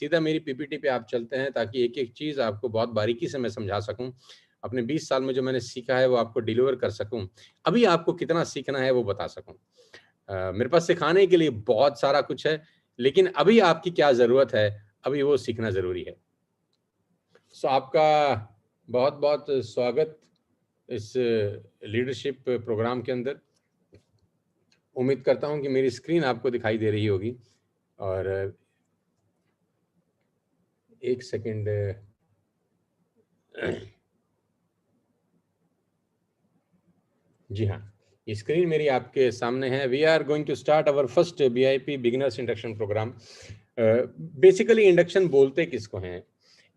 सीधा मेरी पीपीटी पे आप चलते हैं ताकि एक एक चीज़ आपको बहुत बारीकी से मैं समझा सकूं, अपने 20 साल में जो मैंने सीखा है वो आपको डिलीवर कर सकूं, अभी आपको कितना सीखना है वो बता सकूं। मेरे पास सिखाने के लिए बहुत सारा कुछ है, लेकिन अभी आपकी क्या ज़रूरत है, अभी वो सीखना ज़रूरी है। सो आपका बहुत बहुत स्वागत इस लीडरशिप प्रोग्राम के अंदर। उम्मीद करता हूं कि मेरी स्क्रीन आपको दिखाई दे रही होगी। और एक सेकंड, जी हाँ, ये स्क्रीन मेरी आपके सामने है। We are going to start our first BIP beginners induction program. Basically induction बोलते किसको हैं?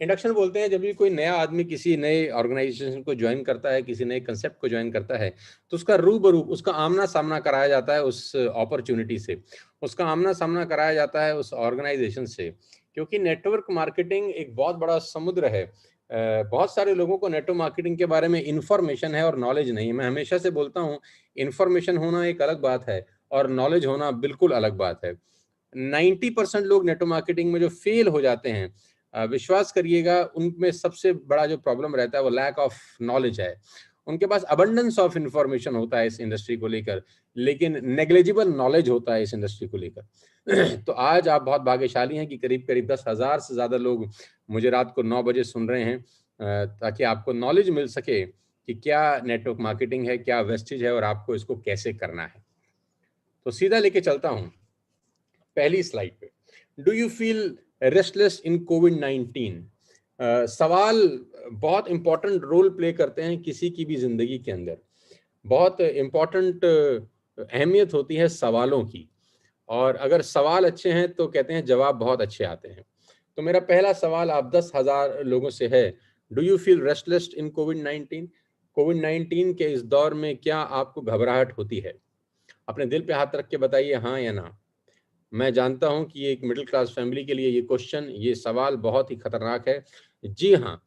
इंडक्शन बोलते हैं जब भी कोई नया आदमी किसी नए ऑर्गेनाइजेशन को ज्वाइन करता है, किसी नए कंसेप्ट को ज्वाइन करता है, तो उसका रूबरू, उसका आमना सामना कराया जाता है उस अपॉर्चुनिटी से, उसका आमना सामना कराया जाता है उस ऑर्गेनाइजेशन से। क्योंकि नेटवर्क मार्केटिंग एक बहुत बड़ा समुद्र है। बहुत सारे लोगों को नेटवर्क मार्केटिंग के बारे में इंफॉर्मेशन है और नॉलेज नहीं है। मैं हमेशा से बोलता हूँ, इंफॉर्मेशन होना एक अलग बात है और नॉलेज होना बिल्कुल अलग बात है। 90% लोग नेटवर्क मार्केटिंग में जो फेल हो जाते हैं, विश्वास करिएगा, उनमें सबसे बड़ा जो प्रॉब्लम रहता है वो लैक ऑफ नॉलेज है। उनके पास अबंडेंस ऑफ इंफॉर्मेशन होता है इस इंडस्ट्री को लेकर, लेकिन नेग्लिजिबल नॉलेज होता है इस इंडस्ट्री को लेकर। तो आज आप बहुत भाग्यशाली हैं कि करीब करीब 10,000 से ज़्यादा लोग मुझे रात को 9 बजे सुन रहे हैं, ताकि आपको नॉलेज मिल सके कि क्या नेटवर्क मार्केटिंग है, क्या वेस्टेज है और आपको इसको कैसे करना है। तो सीधा लेके चलता हूँ पहली स्लाइड पे। Do you feel restless in कोविड-19? सवाल बहुत इंपॉर्टेंट रोल प्ले करते हैं किसी की भी जिंदगी के अंदर। बहुत इंपॉर्टेंट अहमियत होती है सवालों की, और अगर सवाल अच्छे हैं तो कहते हैं जवाब बहुत अच्छे आते हैं। तो मेरा पहला सवाल आप 10,000 लोगों से है, do you feel restless in कोविड-19? कोविड-19 के इस दौर में क्या आपको घबराहट होती है? अपने दिल पे हाथ रख के बताइए हाँ या ना। मैं जानता हूं कि ये एक मिडिल क्लास फैमिली के लिए ये क्वेश्चन, ये सवाल बहुत ही खतरनाक है। जी हाँ,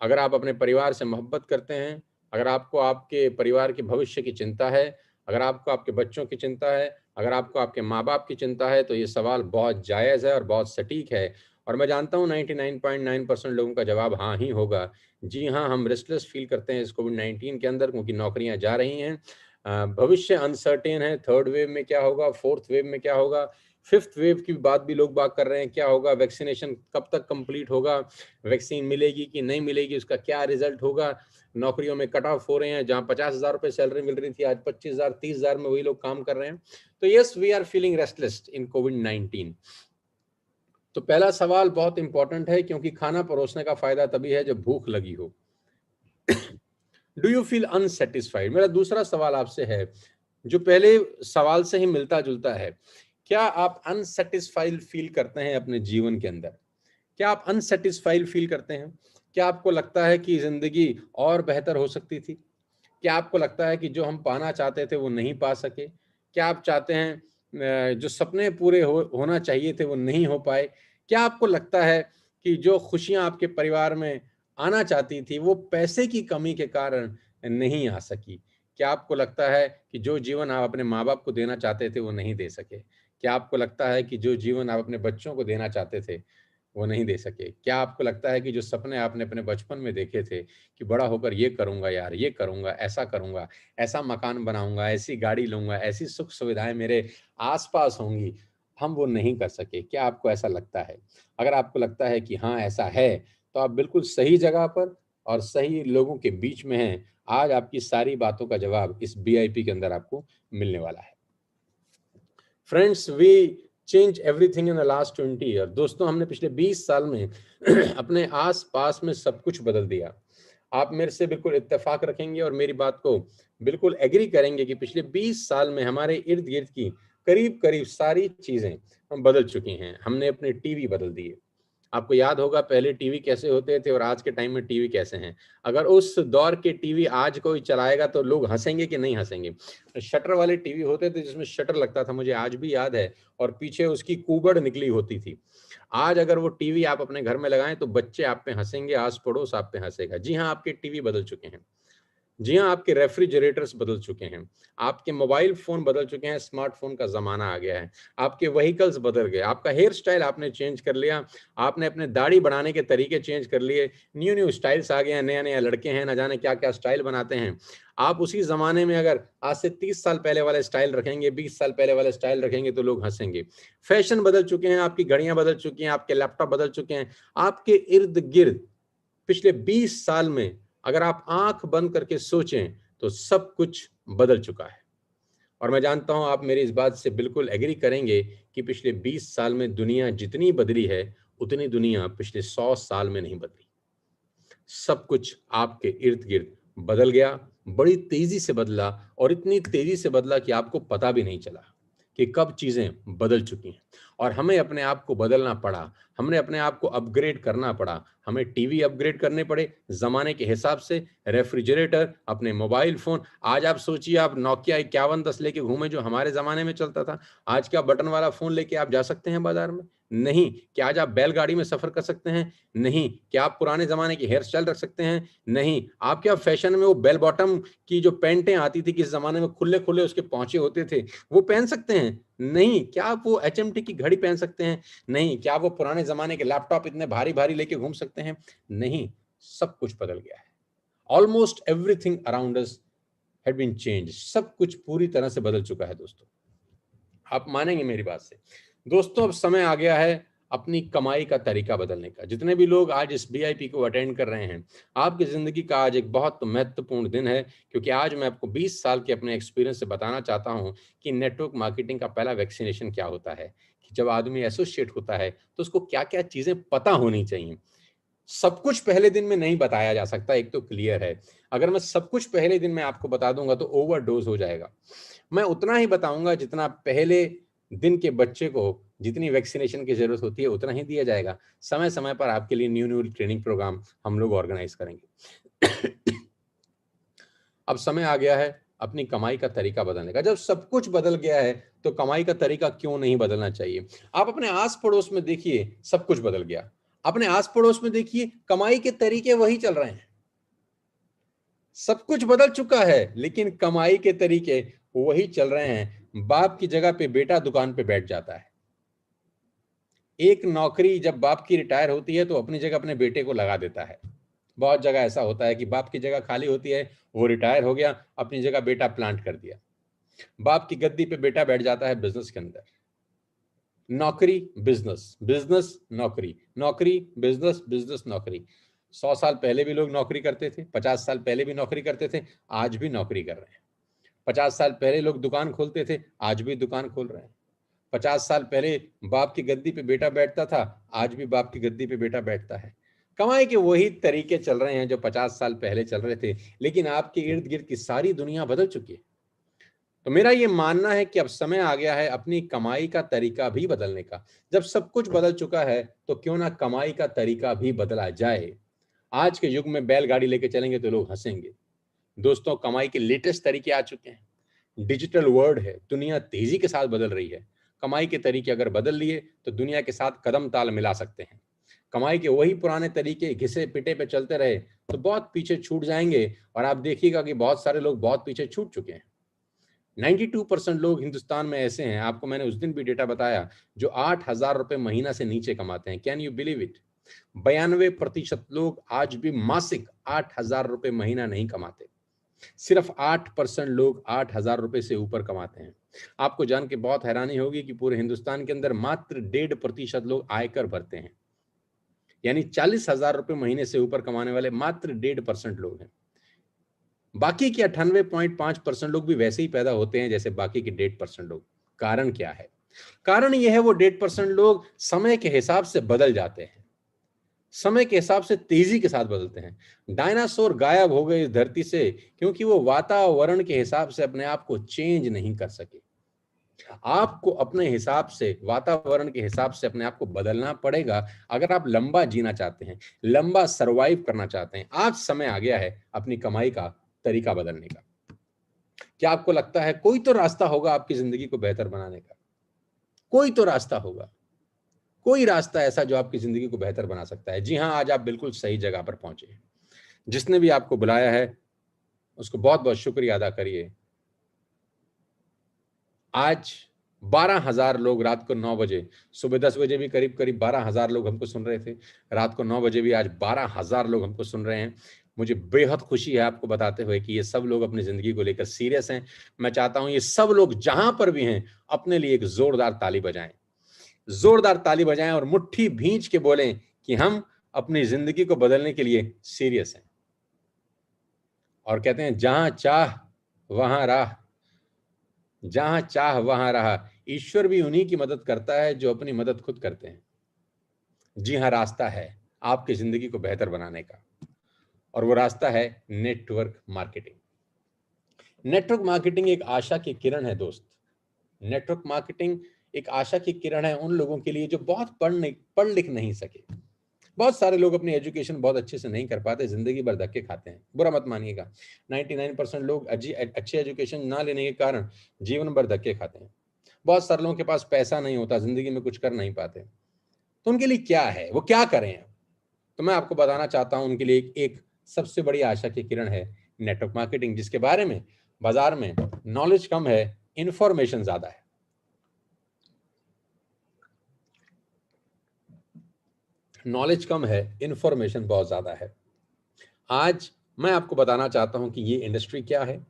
अगर आप अपने परिवार से मोहब्बत करते हैं, अगर आपको आपके परिवार के भविष्य की चिंता है, अगर आपको आपके बच्चों की चिंता है, अगर आपको आपके माँ-बाप की चिंता है, तो ये सवाल बहुत जायज़ है और बहुत सटीक है। और मैं जानता हूँ 99.9% लोगों का जवाब हाँ ही होगा। जी हाँ, हम रेस्टलेस फ़ील करते हैं इस कोविड-19 के अंदर, क्योंकि नौकरियाँ जा रही हैं। भविष्य अनसर्टेन है, थर्ड वेव में क्या होगा, फोर्थ वेव में क्या होगा, फिफ्थ वेव की बात भी लोग बात कर रहे हैं, क्या होगा, वैक्सीनेशन कब तक कंप्लीट होगा, वैक्सीन मिलेगी कि नहीं मिलेगी, उसका क्या रिजल्ट होगा। नौकरियों में कट ऑफ हो रहे हैं, जहां 50,000 रुपए सैलरी मिल रही थी आज 25,000 30,000 में वही लोग काम कर रहे हैं। तो yes, we are feeling restless in कोविड-19। तो पहला सवाल बहुत इंपॉर्टेंट है, क्योंकि खाना परोसने का फायदा तभी है जब भूख लगी हो। Do you feel unsatisfied? मेरा दूसरा सवाल आपसे है, जो पहले सवाल से ही मिलता जुलता है। क्या आप अनसेटिस्फाइड फील करते हैं अपने जीवन के अंदर? क्या आप अनसेटिस्फाइड फील करते हैं? क्या आपको लगता है कि जिंदगी और बेहतर हो सकती थी? क्या आपको लगता है कि जो हम पाना चाहते थे वो नहीं पा सके? क्या आप चाहते हैं जो सपने पूरे होना चाहिए थे वो नहीं हो पाए? क्या आपको लगता है कि जो खुशियां आपके परिवार में आना चाहती थी वो पैसे की कमी के कारण नहीं आ सकी? क्या आपको लगता है कि जो जीवन आप अपने माँ-बाप को देना चाहते थे वो नहीं दे सके? क्या आपको लगता है कि जो जीवन आप अपने बच्चों को देना चाहते थे वो नहीं दे सके? क्या आपको लगता है कि जो सपने आपने अपने बचपन में देखे थे कि बड़ा होकर ये करूँगा यार, ये करूँगा, ऐसा करूँगा, ऐसा मकान बनाऊँगा, ऐसी गाड़ी लूँगा, ऐसी सुख सुविधाएँ मेरे आस-पास होंगी, हम वो नहीं कर सके? क्या आपको ऐसा लगता है? अगर आपको लगता है कि हाँ, ऐसा है, तो आप बिल्कुल सही जगह पर और सही लोगों के बीच में हैं। आज आपकी सारी बातों का जवाब इस बीआईपी के अंदर आपको मिलने वाला है। Friends, we change everything in the last 20 year. दोस्तों, हमने पिछले 20 साल में अपने आस-पास में सब कुछ बदल दिया। आप मेरे से बिल्कुल इत्तेफाक रखेंगे और मेरी बात को बिल्कुल एग्री करेंगे कि पिछले 20 साल में हमारे इर्द-गिर्द की करीब-करीब सारी चीज़ें बदल चुकी हैं। हमने अपने टीवी बदल दिए। आपको याद होगा पहले टीवी कैसे होते थे और आज के टाइम में टीवी कैसे हैं। अगर उस दौर के टीवी आज कोई चलाएगा तो लोग हँसेंगे कि नहीं हँसेंगे? शटर वाले टीवी होते थे जिसमें शटर लगता था, मुझे आज भी याद है, और पीछे उसकी कूबड़ निकली होती थी। आज अगर वो टीवी आप अपने घर में लगाएँ तो बच्चे आप पे हँसेंगे, आस-पड़ोस आप पे हँसेगा। जी हाँ, आपके टीवी बदल चुके हैं। जी हाँ, आपके रेफ्रिजरेटर्स बदल चुके हैं, आपके मोबाइल फ़ोन बदल चुके हैं, स्मार्टफ़ोन का ज़माना आ गया है, आपके व्हीकल्स बदल गए, आपका हेयर स्टाइल आपने चेंज कर लिया, आपने अपने दाढ़ी बढ़ाने के तरीके चेंज कर लिए, न्यू-न्यू स्टाइल्स आ गए हैं, नया-नया लड़के हैं, ना जाने क्या-क्या स्टाइल बनाते हैं। आप उसी ज़माने में अगर आज से 30 साल पहले वाले स्टाइल रखेंगे, 20 साल पहले वाले स्टाइल रखेंगे तो लोग हँसेंगे। फ़ैशन बदल चुके हैं, आपकी घड़ियाँ बदल चुकी हैं, आपके लैपटॉप बदल चुके हैं, आपके इर्द-गिर्द पिछले 20 साल में अगर आप आंख बंद करके सोचें तो सब कुछ बदल चुका है। और मैं जानता हूं आप मेरी इस बात से बिल्कुल एग्री करेंगे कि पिछले 20 साल में दुनिया जितनी बदली है उतनी दुनिया पिछले 100 साल में नहीं बदली। सब कुछ आपके इर्द गिर्द बदल गया, बड़ी तेजी से बदला और इतनी तेजी से बदला कि आपको पता भी नहीं चला कि कब चीजें बदल चुकी हैं। और हमें अपने आप को बदलना पड़ा, हमने अपने आप को अपग्रेड करना पड़ा, हमें टीवी अपग्रेड करने पड़े जमाने के हिसाब से, रेफ्रिजरेटर, अपने मोबाइल फोन। आज आप सोचिए, आप नोकिया 5110 लेके घूमे जो हमारे जमाने में चलता था, आज क्या बटन वाला फोन लेके आप जा सकते हैं बाजार में? नहीं। क्या आज आप बैलगाड़ी में सफर कर सकते हैं? नहीं। क्या आप पुराने ज़माने की हेयर स्टाइल रख सकते हैं? नहीं। आप क्या फैशन में वो बेल बॉटम की जो पैंटें आती थी, किस ज़माने में खुले-खुले उसके पोंचे होते थे, वो पहन सकते हैं? नहीं। क्या आप वो एचएमटी की घड़ी पहन सकते हैं? नहीं। क्या आप वो पुराने ज़माने के लैपटॉप इतने भारी-भारी लेके घूम सकते हैं? नहीं। सब कुछ बदल गया है। Almost everything around us had been changed. सब कुछ पूरी तरह से बदल चुका है दोस्तों। आप मानेंगे मेरी बात से। दोस्तों, अब समय आ गया है अपनी कमाई का तरीका बदलने का। जितने भी लोग आज इस बीआईपी को अटेंड कर रहे हैं, आपकी ज़िंदगी का आज एक बहुत महत्वपूर्ण दिन है, क्योंकि आज मैं आपको 20 साल के अपने एक्सपीरियंस से बताना चाहता हूँ कि नेटवर्क मार्केटिंग का पहला वैक्सीनेशन क्या होता है, कि जब आदमी एसोसिएट होता है, तो उसको क्या-क्या चीज़ें पता होनी चाहिए। सब कुछ पहले दिन में नहीं बताया जा सकता, एक तो क्लियर है। अगर मैं सब कुछ पहले दिन में आपको बता दूँगा तो ओवरडोज़ हो जाएगा। मैं उतना ही बताऊँगा जितना पहले दिन के बच्चे को जितनी वैक्सीनेशन की ज़रूरत होती है उतना ही दिया जाएगा। समय-समय पर आपके लिए न्यू-न्यू ट्रेनिंग प्रोग्राम हम लोग ऑर्गेनाइज़ करेंगे। अब समय आ गया है अपनी कमाई का तरीका बदलने का। जब सब कुछ बदल गया है तो कमाई का तरीका क्यों नहीं बदलना चाहिए? आप अपने आस-पड़ोस में देखिए, सब कुछ बदल गया। अपने आस-पड़ोस में देखिए, कमाई के तरीके वही चल रहे हैं। सब कुछ बदल चुका है, लेकिन कमाई के तरीके वही चल रहे हैं। बाप की जगह पे बेटा दुकान पे बैठ जाता है। एक नौकरी जब बाप की रिटायर होती है तो अपनी जगह अपने बेटे को लगा देता है। बहुत जगह ऐसा होता है कि बाप की जगह खाली होती है, वो रिटायर हो गया, अपनी जगह बेटा प्लांट कर दिया। बाप की गद्दी पे बेटा बैठ जाता है बिज़नेस के अंदर। नौकरी, बिज़नेस, बिज़नेस, नौकरी, नौकरी, बिज़नेस, बिज़नेस, नौकरी। 100 साल पहले भी लोग नौकरी करते थे, 50 साल पहले भी नौकरी करते थे, आज भी नौकरी कर रहे हैं। 50 साल पहले लोग दुकान खोलते थे, आज भी दुकान खोल रहे हैं। 50 साल पहले बाप की गद्दी पे बेटा बैठता था, आज भी बाप की गद्दी पे बेटा बैठता है। कमाई के वही तरीके चल रहे हैं जो 50 साल पहले चल रहे थे, लेकिन आपके इर्द-गिर्द की सारी दुनिया बदल चुकी है। तो मेरा ये मानना है कि अब समय आ गया है अपनी कमाई का तरीका भी बदलने का। जब सब कुछ बदल चुका है, तो क्यों ना कमाई का तरीका भी बदला जाए। आज के युग में बैलगाड़ी लेके चलेंगे तो लोग हँसेंगे। दोस्तों, कमाई के लेटेस्ट तरीके आ चुके हैं। डिजिटल वर्ल्ड है, दुनिया तेजी के साथ बदल रही है। कमाई के तरीके अगर बदल लिए तो दुनिया के साथ कदम ताल मिला सकते हैं। कमाई के वही पुराने तरीके घिसे पिटे पे चलते रहे तो बहुत पीछे छूट जाएंगे, और आप देखिएगा कि बहुत सारे लोग बहुत पीछे छूट चुके हैं। 92% लोग हिंदुस्तान में ऐसे हैं, आपको मैंने उस दिन भी डेटा बताया, जो 8,000 रुपए महीना से नीचे कमाते हैं। Can you believe it? 92% लोग आज भी मासिक 8,000 रुपए महीना नहीं कमाते। सिर्फ 8% लोग 8,000 रुपए से ऊपर कमाते हैं। आपको जान के बहुत हैरानी होगी कि पूरे हिंदुस्तान के अंदर मात्र 1.5% लोग आयकर भरते हैं। यानी 40,000 रुपए महीने से ऊपर कमाने वाले मात्र 1.5% लोग हैं। बाकी के 98.5% लोग भी वैसे ही पैदा होते हैं जैसे बाकी के 1.5% लोग। कारण क्या है? कारण यह है वो 1.5% लोग समय के हिसाब से बदल जाते हैं। समय के हिसाब से तेजी के साथ बदलते हैं। डायनासोर गायब हो गए इस धरती से क्योंकि वो वातावरण के हिसाब से अपने आप को चेंज नहीं कर सके। आपको अपने हिसाब से, वातावरण के हिसाब से अपने आप को बदलना पड़ेगा अगर आप लंबा जीना चाहते हैं, लंबा सर्वाइव करना चाहते हैं। आज समय आ गया है अपनी कमाई का तरीका बदलने का। क्या आपको लगता है कोई तो रास्ता होगा आपकी जिंदगी को बेहतर बनाने का? कोई तो रास्ता होगा, कोई रास्ता ऐसा जो आपकी जिंदगी को बेहतर बना सकता है। जी हाँ, आज आप बिल्कुल सही जगह पर पहुंचे हैं। जिसने भी आपको बुलाया है, उसको बहुत बहुत शुक्रिया अदा करिए। आज 12,000 लोग रात को 9 बजे, सुबह 10 बजे भी करीब करीब 12,000 लोग हमको सुन रहे थे, रात को 9 बजे भी आज 12,000 लोग हमको सुन रहे हैं। मुझे बेहद खुशी है आपको बताते हुए कि ये सब लोग अपनी जिंदगी को लेकर सीरियस हैं। मैं चाहता हूं ये सब लोग जहां पर भी हैं अपने लिए एक जोरदार ताली बजाएं, जोरदार ताली बजाएं और मुट्ठी भींच के बोलें कि हम अपनी जिंदगी को बदलने के लिए सीरियस हैं। और कहते हैं जहां चाह वहां राह, जहां चाह वहां राह। ईश्वर भी उन्हीं की मदद करता है जो अपनी मदद खुद करते हैं। जी हाँ, रास्ता है आपकी जिंदगी को बेहतर बनाने का, और वो रास्ता है नेटवर्क मार्केटिंग। नेटवर्क मार्केटिंग एक आशा की किरण है दोस्त। नेटवर्क मार्केटिंग एक आशा की किरण है उन लोगों के लिए जो बहुत पढ़ लिख नहीं सके। बहुत सारे लोग अपनी एजुकेशन बहुत अच्छे से नहीं कर पाते, जिंदगी भर धक्के खाते हैं, बुरा मत मानिएगा। 99% लोग अच्छी एजुकेशन ना लेने के कारण जीवन भर धक्के खाते हैं। बहुत सारे लोगों के पास पैसा नहीं होता, जिंदगी में कुछ कर नहीं पाते। तो उनके लिए क्या है, वो क्या करें? तो मैं आपको बताना चाहता हूं उनके लिए एक सबसे बड़ी आशा की किरण है नेटवर्क मार्केटिंग, जिसके बारे में बाजार में नॉलेज कम है, इंफॉर्मेशन ज्यादा है। नॉलेज कम है, इंफॉर्मेशन बहुत ज्यादा है। आज मैं आपको बताना चाहता हूं कि ये इंडस्ट्री क्या है।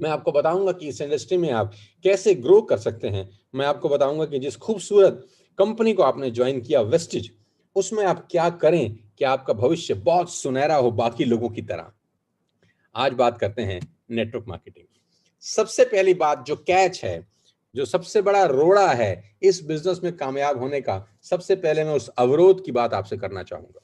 मैं आपको बताऊंगा कि इस इंडस्ट्री में आप कैसे ग्रो कर सकते हैं। मैं आपको बताऊंगा कि जिस खूबसूरत कंपनी को आपने ज्वाइन किया वेस्टिज, उसमें आप क्या करें कि आपका भविष्य बहुत सुनहरा हो बाकी लोगों की तरह। आज बात करते हैं नेटवर्क मार्केटिंग। सबसे पहली बात जो कैच है, जो सबसे बड़ा रोड़ा है इस बिजनेस में कामयाब होने का, सबसे पहले मैं उस अवरोध की बात आपसे करना चाहूंगा,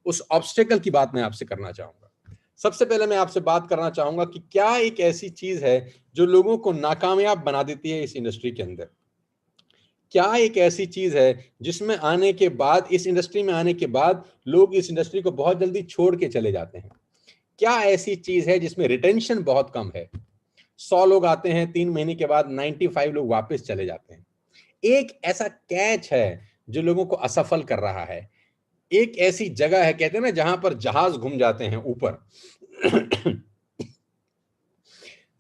उस ऑब्स्टेकल की बात मैं आपसे करना चाहूंगा। सबसे पहले मैं आपसे बात करना चाहूंगा कि क्या एक ऐसी चीज है जो लोगों को नाकामयाब बना देती है इस इंडस्ट्री के अंदर। क्या एक ऐसी चीज है जिसमें आने के बाद, इस इंडस्ट्री में आने के बाद लोग इस इंडस्ट्री को बहुत जल्दी छोड़ के चले जाते हैं। क्या ऐसी चीज है जिसमें रिटेंशन बहुत कम है? 100 लोग आते हैं, 3 महीने के बाद 95 लोग वापस चले जाते हैं। एक ऐसा कैच है जो लोगों को असफल कर रहा है। एक ऐसी जगह है, कहते हैं ना, जहां पर जहाज घूम जाते हैं ऊपर।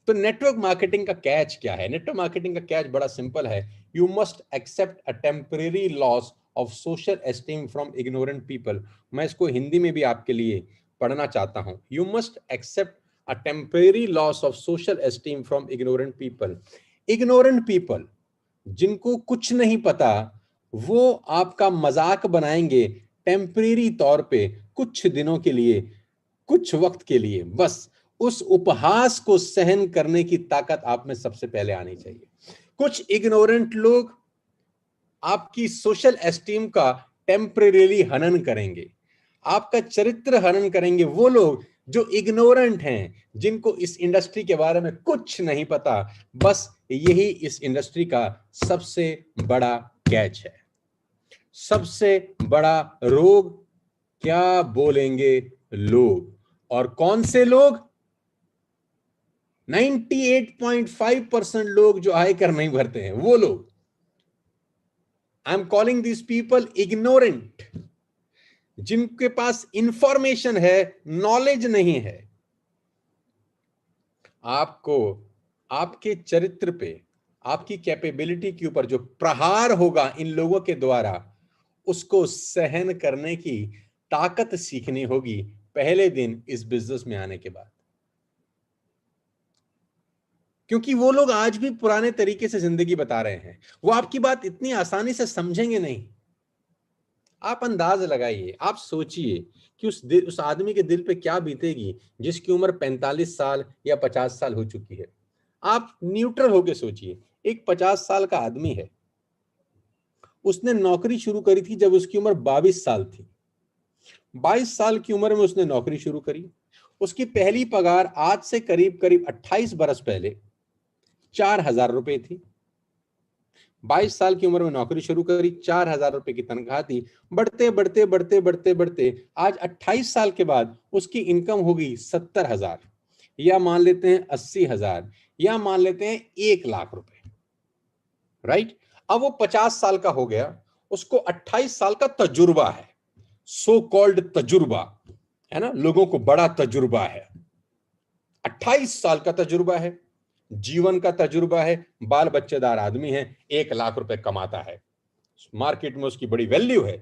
तो नेटवर्क मार्केटिंग का कैच क्या है? नेटवर्क मार्केटिंग का कैच बड़ा सिंपल है। You must accept a temporary loss of social esteem from ignorant people. मैं इसको हिंदी में भी आपके लिए पढ़ना चाहता हूं। You must accept a temporary loss of social esteem from ignorant people. Ignorant people, जिनको कुछ नहीं पता, वो आपका मजाक बनाएंगे टेम्परेरी तौर पे, कुछ दिनों के लिए, कुछ वक्त के लिए। बस उस उपहास को सहन करने की ताकत आप में सबसे पहले आनी चाहिए। कुछ इग्नोरेंट लोग आपकी सोशल एस्टीम का टेम्परेरीली हनन करेंगे, आपका चरित्र हनन करेंगे। वो लोग जो इग्नोरेंट हैं, जिनको इस इंडस्ट्री के बारे में कुछ नहीं पता। बस यही इस इंडस्ट्री का सबसे बड़ा कैच है, सबसे बड़ा रोग। क्या बोलेंगे लोग? और कौन से लोग? 98.5% लोग जो आयकर नहीं भरते हैं, वो लोग। I am calling this people ignorant, जिनके पास इंफॉर्मेशन है, नॉलेज नहीं है। आपको आपके चरित्र पे, आपकी कैपेबिलिटी के ऊपर जो प्रहार होगा इन लोगों के द्वारा, उसको सहन करने की ताकत सीखनी होगी पहले दिन इस बिजनेस में आने के बाद। क्योंकि वो लोग आज भी पुराने तरीके से जिंदगी बता रहे हैं, वो आपकी बात इतनी आसानी से समझेंगे नहीं। आप अंदाज लगाइए, आप सोचिए कि उस आदमी के दिल पे क्या बीतेगी जिसकी उम्र 45 साल या 50 साल हो चुकी है। आप न्यूट्रल होके सोचिए। एक 50 साल का आदमी है, उसने नौकरी शुरू करी थी जब उसकी उम्र 22 साल थी। 22 साल की उम्र में उसने नौकरी शुरू करी। उसकी पहली पगार आज से करीब करीब 28 बरस पहले 4,000 रुपए थी। 22 साल की उम्र में नौकरी शुरू करी, 4,000 रुपए की तनख्वाह थी। बढ़ते बढ़ते बढ़ते बढ़ते बढ़ते आज 28 साल के बाद उसकी इनकम होगी 70,000, या मान लेते हैं 80,000, या मान लेते हैं 1,00,000 रुपए। राइट? अब वो 50 साल का हो गया, उसको 28 साल का तजुर्बा है, सो कॉल्ड तजुर्बा है ना, लोगों को बड़ा तजुर्बा है। 28 साल का तजुर्बा है, जीवन का तजुर्बा है, बाल बच्चेदार आदमी है, 1 लाख रुपए कमाता है, मार्केट में उसकी बड़ी वैल्यू है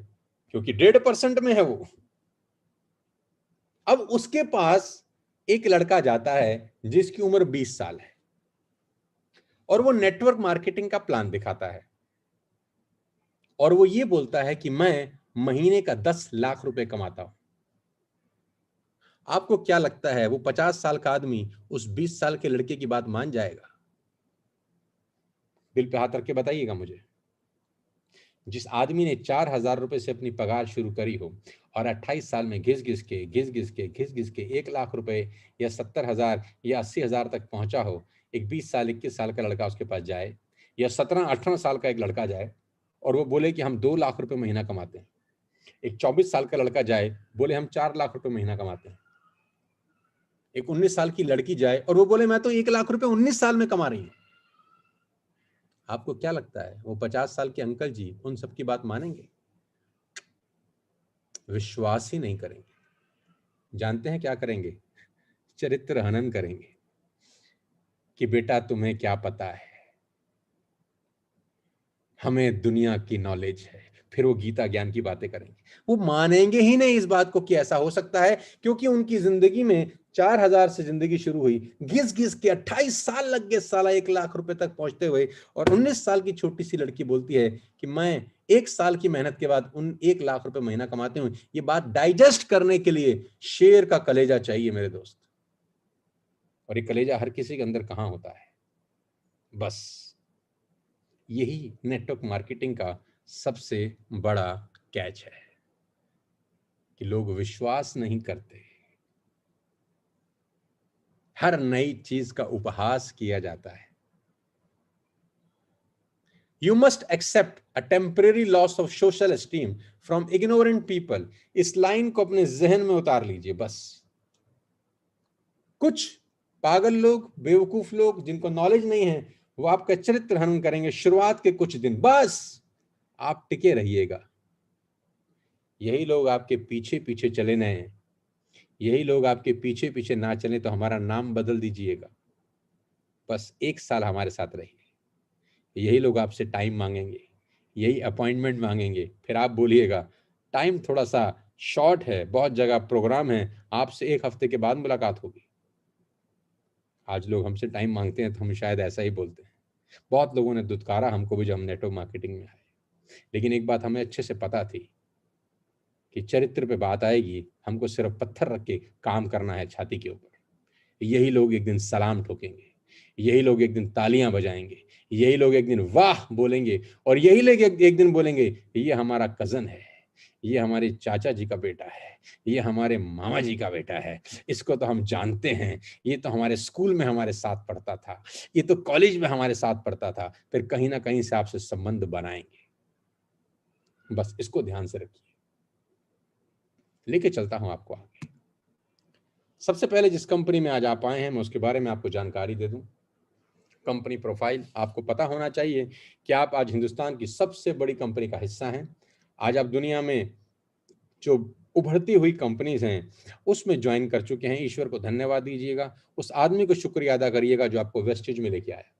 क्योंकि 1.5% में है वो। अब उसके पास एक लड़का जाता है जिसकी उम्र 20 साल है और वो नेटवर्क मार्केटिंग का प्लान दिखाता है और वो ये बोलता है कि मैं महीने का 10 लाख रुपए कमाता हूं। आपको क्या लगता है वो 50 साल का आदमी उस 20 साल के लड़के की बात मान जाएगा? दिल पे हाथ रख के बताइएगा मुझे। जिस आदमी ने 4,000 रुपए से अपनी पगार शुरू करी हो और 28 साल में घिस घिस के 1 लाख रुपए या 70,000 या 80,000 तक पहुंचा हो, एक 20 साल 21 साल का लड़का उसके पास जाए या 17-18 साल का एक लड़का जाए और वो बोले कि हम 2 लाख रुपए महीना कमाते हैं, एक 24 साल का लड़का जाए बोले हम 4 लाख रुपए महीना कमाते हैं, एक 19 साल की लड़की जाए और वो बोले मैं तो 1 लाख रुपए 19 साल में कमा रही हूं। आपको क्या लगता है वो 50 साल के अंकल जी उन सबकी बात मानेंगे? विश्वास ही नहीं करेंगे। जानते हैं क्या करेंगे? चरित्र हनन करेंगे कि बेटा तुम्हें क्या पता है, हमें दुनिया की नॉलेज है। फिर वो गीता ज्ञान की बातें करेंगे। वो मानेंगे ही नहीं इस बात को कि ऐसा हो सकता है, क्योंकि उनकी जिंदगी में 4,000 से जिंदगी शुरू हुई, घिस घिस के 28 साल लग गए साला 1 लाख रुपए तक पहुंचते हुए, और 19 साल की छोटी सी लड़की बोलती है कि मैं 1 साल की मेहनत के बाद उन 1 लाख रुपए महीना कमाते हूं। ये बात डाइजेस्ट करने के लिए शेर का कलेजा चाहिए मेरे दोस्त, और ये कलेजा हर किसी के अंदर कहां होता है? बस यही नेटवर्क मार्केटिंग का सबसे बड़ा कैच है कि लोग विश्वास नहीं करते। हर नई चीज का उपहास किया जाता है। You must accept a temporary loss of social esteem from ignorant people. इस लाइन को अपने जहन में उतार लीजिए। बस कुछ पागल लोग, बेवकूफ लोग जिनको नॉलेज नहीं है, वो आपका चरित्र हनन करेंगे शुरुआत के कुछ दिन। बस आप टिके रहिएगा। यही लोग आपके पीछे पीछे चले न, यही लोग आपके पीछे पीछे ना चले तो हमारा नाम बदल दीजिएगा। बस 1 साल हमारे साथ रहिए। यही लोग आपसे टाइम मांगेंगे, यही अपॉइंटमेंट मांगेंगे, फिर आप बोलिएगा टाइम थोड़ा सा शॉर्ट है, बहुत जगह प्रोग्राम है, आपसे 1 हफ्ते के बाद मुलाकात होगी। आज लोग हमसे टाइम मांगते हैं तो हम शायद ऐसा ही बोलते हैं। बहुत लोगों ने दुत्कारा हमको भी जब हम नेटवर्क मार्केटिंग में आए, लेकिन एक बात हमें अच्छे से पता थी कि चरित्र पे बात आएगी, हमको सिर्फ पत्थर रख के काम करना है छाती के ऊपर। यही लोग एक दिन सलाम ठोकेंगे, यही लोग एक दिन तालियां बजाएंगे, यही लोग एक दिन वाह बोलेंगे, और यही लोग एक दिन बोलेंगे ये हमारा कजन है, ये हमारे चाचा जी का बेटा है, ये हमारे मामा जी का बेटा है, इसको तो हम जानते हैं, ये तो हमारे स्कूल में हमारे साथ पढ़ता था, ये तो कॉलेज में हमारे साथ पढ़ता था। फिर कहीं ना कहीं से आपसे संबंध बनाएंगे। बस इसको ध्यान से रखिए। लेके चलता हूं आपको आगे। सबसे पहले जिस कंपनी में आज आप आए हैं, मैं उसके बारे में आपको जानकारी दे दूं। कंपनी प्रोफाइल आपको पता होना चाहिए कि आप आज हिंदुस्तान की सबसे बड़ी कंपनी का हिस्सा हैं। आज आप दुनिया में जो उभरती हुई कंपनीज हैं उसमें ज्वाइन कर चुके हैं। ईश्वर को धन्यवाद दीजिएगा, उस आदमी को शुक्रिया अदा करिएगा जो आपको वेस्टेज में लेके आया।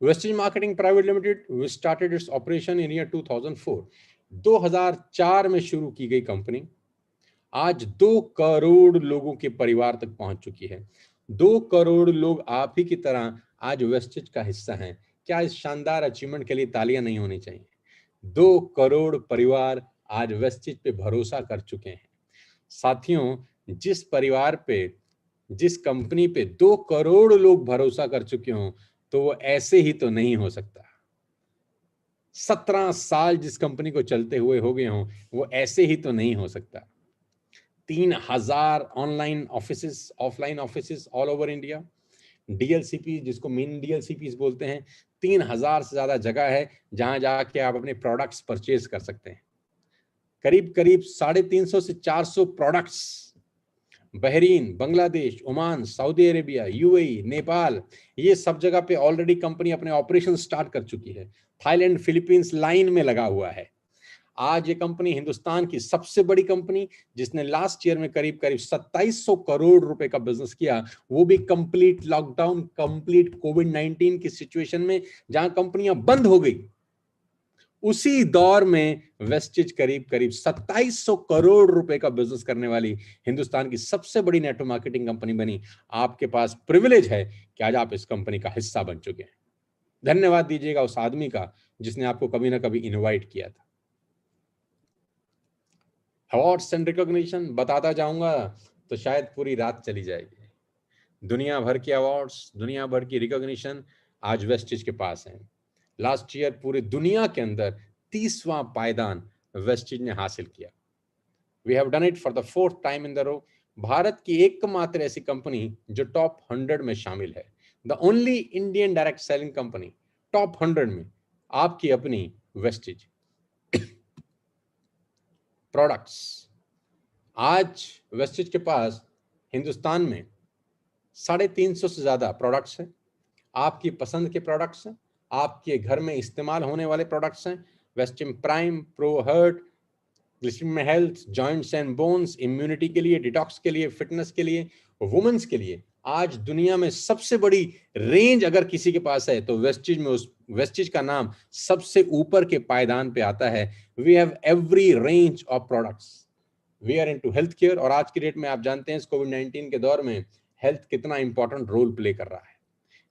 Wastage marketing private limited started its operation in year 2004। 2004 में शुरू की गई कंपनी आज 2 करोड़ लोगों के परिवार तक पहुंच चुकी है। 2 करोड़ लोग आप ही की तरह आज वेस्टेज का हिस्सा हैं। क्या इस शानदार अचीवमेंट के लिए तालियां नहीं होनी चाहिए? 2 करोड़ परिवार आज वेस्टेज पे भरोसा कर चुके हैं। साथियों, जिस परिवार पे, जिस कंपनी पे 2 करोड़ लोग भरोसा कर चुके हों, तो वो ऐसे ही तो नहीं हो सकता। 17 साल जिस कंपनी को चलते हुए हो गए हों, वो ऐसे ही तो नहीं हो सकता। 3,000 online offices, offline offices all over India. DLCP जिसको मिनी डीएलसीपीज बोलते हैं, 3,000 से ज्यादा जगह है जहां जाके आप अपने प्रोडक्ट्स परचेज कर सकते हैं। करीब करीब 350 से 400 products Bahrain, Bangladesh, Oman, Saudi Arabia, UAE, Nepal, ये सब जगह पे ऑलरेडी कंपनी अपने ऑपरेशन स्टार्ट कर चुकी है। थाईलैंड, फिलीपींस लाइन में लगा हुआ है। आज ये कंपनी हिंदुस्तान की सबसे बड़ी कंपनी, जिसने लास्ट ईयर में करीब करीब 2700 करोड़ रुपए का बिजनेस किया, वो भी कंप्लीट लॉकडाउन, कंप्लीट कोविड-19 की सिचुएशन में, जहां कंपनियां बंद हो गई। उसी दौर में वेस्टिज करीब करीब 2700 करोड़ रुपए का बिजनेस करने वाली हिंदुस्तान की सबसे बड़ी नेटवर्क मार्केटिंग कंपनी बनी। आपके पास प्रिविलेज है कि आज आप इस कंपनी का हिस्सा बन चुके हैं। धन्यवाद दीजिएगा उस आदमी का जिसने आपको कभी ना कभी इनवाइट किया था। अवार्ड्स एंड रिकॉग्निशन बताता जाऊंगा तो शायद पूरी रात चली जाएगी। दुनिया भर के अवार्ड्स, दुनिया भर की रिकॉग्निशन आज वेस्टिज के पास हैं। लास्ट ईयर पूरी दुनिया के अंदर 30वां पायदान वेस्टिज ने हासिल किया। We have done it for the 4th time in the row. Bharat की एकमात्र ऐसी कंपनी जो टॉप 100 में शामिल है, the only Indian direct selling company top 100 में, आपकी अपनी वेस्टिज। प्रोडक्ट्स, आज वेस्टिज के पास हिंदुस्तान में 350 से ज्यादा प्रोडक्ट्स हैं। आपकी पसंद के प्रोडक्ट्स हैं, आपके घर में इस्तेमाल होने वाले प्रोडक्ट्स हैं। Vestige prime, pro heart, glycerin health, joints and bones, immunity के लिए, डिटॉक्स के लिए, फिटनेस के लिए, वुमेन्स के लिए। आज दुनिया में सबसे बड़ी रेंज अगर किसी के पास है तो वेस्टिज में उस वेस्टिज का नाम सबसे ऊपर के पायदान पे आता है। We have every range of products. We are into health care, और आज की डेट में आप जानते हैं इस कोविड-19 के दौर में हेल्थ कितना इंपॉर्टेंट रोल प्ले कर रहा है।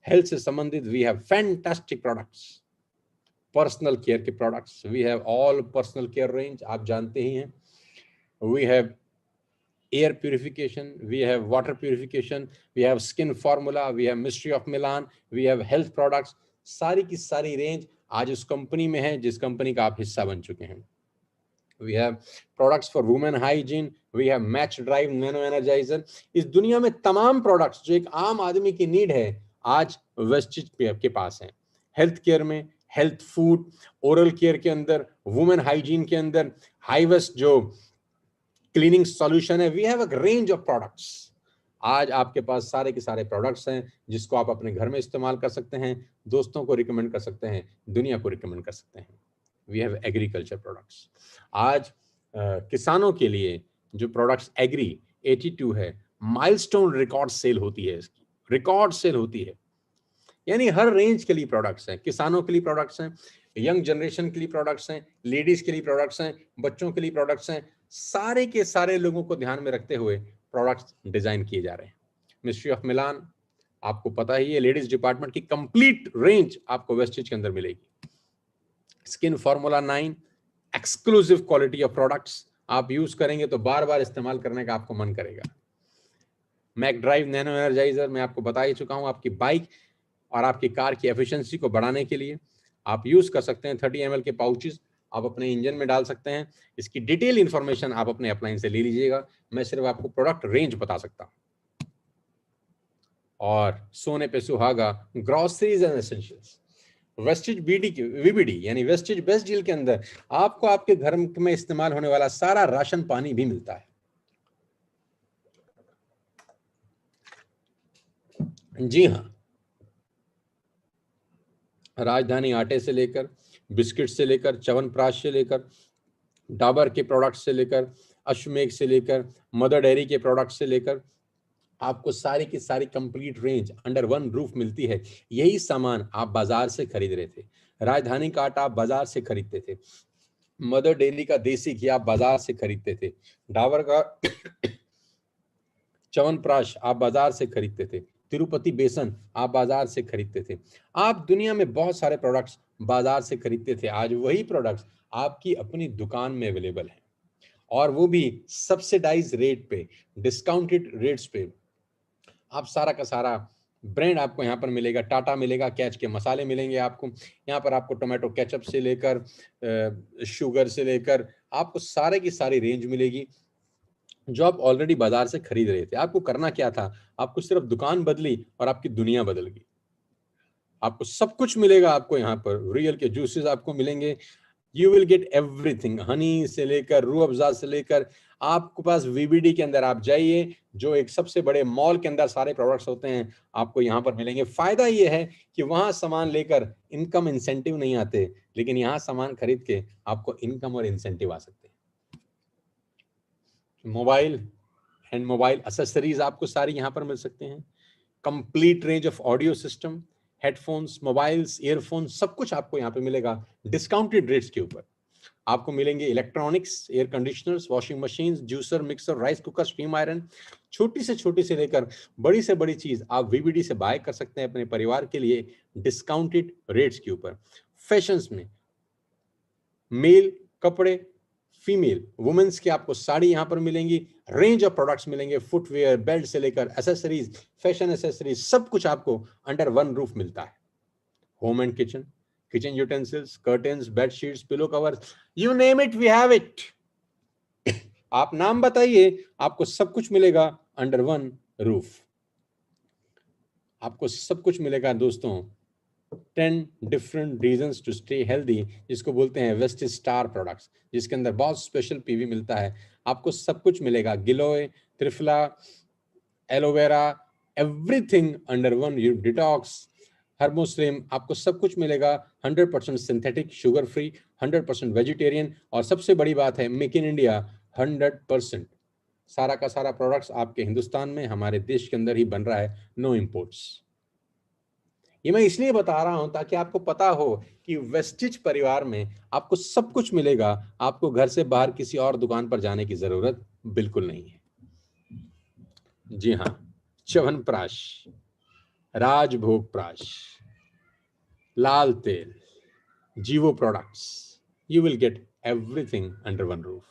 हेल्थ से संबंधित we have fantastic products. Personal care के products, we have all personal care range, आप जानते ही हैं। We have air purification, we have water purification, we have skin formula, we have mystery of Milan, we have health products. सारी की सारी range आज उस कंपनी में है जिस कंपनी का आप हिस्सा बन चुके हैं। We have products for women hygiene, we have match drive nano energizer. इस दुनिया में तमाम प्रोडक्ट्स जो एक आम आदमी की नीड है आज वेस्टिज के पास है। हेल्थ केयर में, हेल्थ फूड, ओरल केयर के अंदर, वुमेन हाइजीन के अंदर, हाईवेस्ट जो क्लीनिंग सॉल्यूशन है, we have a range of products. आज आपके पास सारे के सारे प्रोडक्ट्स हैं जिसको आप अपने घर में इस्तेमाल कर सकते हैं, दोस्तों को रिकमेंड कर सकते हैं, दुनिया को रिकमेंड कर सकते हैं। We have agriculture products. आज किसानों के लिए जो प्रोडक्ट्स एग्री 82 है, माइलस्टोन रिकॉर्ड सेल होती है, इसकी रिकॉर्ड सेल होती है। यानी हर रेंज के लिए प्रोडक्ट्स हैं, किसानों के लिए प्रोडक्ट्स हैं, यंग जनरेशन के लिए प्रोडक्ट्स हैं, लेडीज के लिए प्रोडक्ट्स हैं, बच्चों के लिए प्रोडक्ट्स हैं। सारे के सारे लोगों को ध्यान में रखते हुए प्रोडक्ट्स डिजाइन किए जा रहे हैं। मिस्ट्री ऑफ मिलान, आपको पता ही है, लेडीज डिपार्टमेंट की कंप्लीट रेंज आपको वेस्टिज के अंदर मिलेगी। Skin formula 9, exclusive quality of products, आप यूज करेंगे तो बार बार इस्तेमाल करने का आपको मन करेगा। मैक ड्राइव नैनो एनर्जाइजर, मैं आपको बता ही चुका हूं, आपकी बाइक और आपकी कार की एफिशिएंसी को बढ़ाने के लिए आप यूज कर सकते हैं। 30 ml के पाउचेस आप अपने इंजन में डाल सकते हैं। इसकी डिटेल इंफॉर्मेशन आप अपने अप्लायंस से ले लीजिएगा, मैं सिर्फ आपको प्रोडक्ट रेंज बता सकता हूं। और सोने पे सुहागा, groceries and essentials, Vestige VBD यानी वेस्टिज बेस्ट डील के अंदर आपको आपके घर में इस्तेमाल होने वाला सारा राशन पानी भी मिलता है। जी हाँ, राजधानी आटे से लेकर, बिस्किट से लेकर, च्यवनप्राश से लेकर, डाबर के प्रोडक्ट से लेकर, अश्वमेघ से लेकर, मदर डेयरी के प्रोडक्ट से लेकर, आपको सारी की सारी complete range under one roof मिलती है। यही सामान आप बाजार से खरीद रहे थे। राजधानी का आटा आप बाजार से खरीदते थे, मदर डेयरी का देसी घी आप बाजार से खरीदते थे, डाबर का च्यवनप्राश आप बाजार से खरीदते थे, तिरुपति बेसन आप बाजार से खरीदते थे। आप दुनिया में बहुत सारे प्रोडक्ट्स बाजार से खरीदते थे। आज वही प्रोडक्ट्स आपकी अपनी दुकान में अवेलेबल हैं, और वो भी सब्सिडाइज रेट पे, डिस्काउंटेड रेट्स पे। आप सारा का सारा ब्रांड आपको यहाँ पर मिलेगा। टाटा मिलेगा, कैच के मसाले मिलेंगे आपको यहाँ पर, आपको टोमेटो केचप से लेकर शुगर से लेकर आपको सारे की सारी रेंज मिलेगी जो आप ऑलरेडी बाजार से खरीद रहे थे। आपको करना क्या था, आपको सिर्फ दुकान बदली और आपकी दुनिया बदल गई। आपको सब कुछ मिलेगा। आपको यहाँ पर रियल के जूसेस आपको मिलेंगे, you will get everything, Honey से लेकर रूह अफ़ज़ा से लेकर आपके पास वीबीडी के अंदर आप जाइए, जो एक सबसे बड़े मॉल के अंदर सारे प्रोडक्ट्स होते हैं, आपको यहाँ पर मिलेंगे। फायदा ये है कि वहां सामान लेकर इनकम इंसेंटिव नहीं आते, लेकिन यहाँ सामान खरीद के आपको इनकम और इंसेंटिव आ सकते हैं। मोबाइल एंड मोबाइल एक्सेसरीज आपको सारी यहाँ पर मिल सकते हैं। Complete range of audio system, headphones, mobiles, earphones, सब कुछ आपको यहाँ पे मिलेगा डिस्काउंटेड रेट्स के ऊपर। आपको मिलेंगे electronics, air conditioners, washing machine, juicer, mixer, rice cooker, steam iron, छोटी से लेकर बड़ी से बड़ी चीज आप वीबीडी से बाय कर सकते हैं अपने परिवार के लिए डिस्काउंटेड रेट्स के ऊपर। फैशंस में मेल कपड़े, फीमेल वुमेन्स की आपको साड़ी यहाँ पर मिलेंगी, रेंज ऑफ प्रोडक्ट्स मिलेंगे, फुटवेयर, बेल्ट से लेकर एसेसरीज, फैशन एसेसरीज, सब कुछ आपको अंडर वन रूफ मिलता है। Home and kitchen, kitchen utensils, curtains, bed sheets, pillow covers, you name it we have it. आप नाम बताइए, आपको सब कुछ मिलेगा अंडर वन रूफ। आपको सब कुछ मिलेगा दोस्तों। 10 different reasons to stay healthy, जिसको बोलते हैं वेस्टेज स्टार प्रोडक्ट्स, जिसके अंदर बहुत स्पेशल पीवी मिलता है। आपको सब कुछ मिलेगा, giloy, triphala, aloe vera, everything under one. Detox, हर्मोस्लिम, आपको सब कुछ मिलेगा 100% सिंथेटिक, शुगर फ्री, 100% वेजिटेरियन, और सबसे बड़ी बात है मेक इन इंडिया 100%। सारा का सारा प्रोडक्ट्स आपके हिंदुस्तान में, हमारे देश के अंदर ही बन रहा है, नो इम्पोर्ट्स। ये मैं इसलिए बता रहा हूं ताकि आपको पता हो कि वेस्टिज परिवार में आपको सब कुछ मिलेगा, आपको घर से बाहर किसी और दुकान पर जाने की जरूरत बिल्कुल नहीं है। जी हाँ, च्यवनप्राश, राजभोग प्राश, लाल तेल, जीवो products, you will get everything under one roof.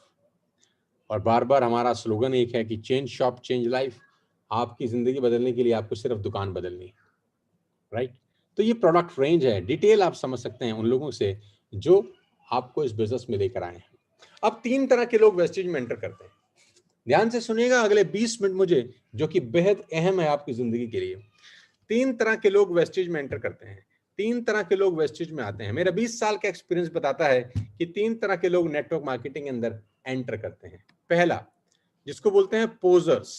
और बार बार हमारा स्लोगन एक है कि चेंज शॉप चेंज लाइफ। आपकी जिंदगी बदलने के लिए आपको सिर्फ दुकान बदलनी है, राइट? तो ये प्रोडक्ट रेंज है, डिटेल आप समझ सकते हैं उन लोगों से जो आपको इस बिजनेस में लेकर आए हैं। अब 3 तरह के लोग वेस्टेज में एंटर करते हैं। ध्यान से सुनिएगा अगले 20 मिनट मुझे, जो कि बेहद अहम है आपकी जिंदगी के लिए। 3 तरह के लोग वेस्टेज में एंटर करते हैं, 3 तरह के लोग वेस्टेज में आते हैं। मेरा 20 साल का एक्सपीरियंस बताता है कि 3 तरह के लोग नेटवर्क मार्केटिंग के अंदर एंटर करते हैं। पहला, जिसको बोलते हैं पोजर्स,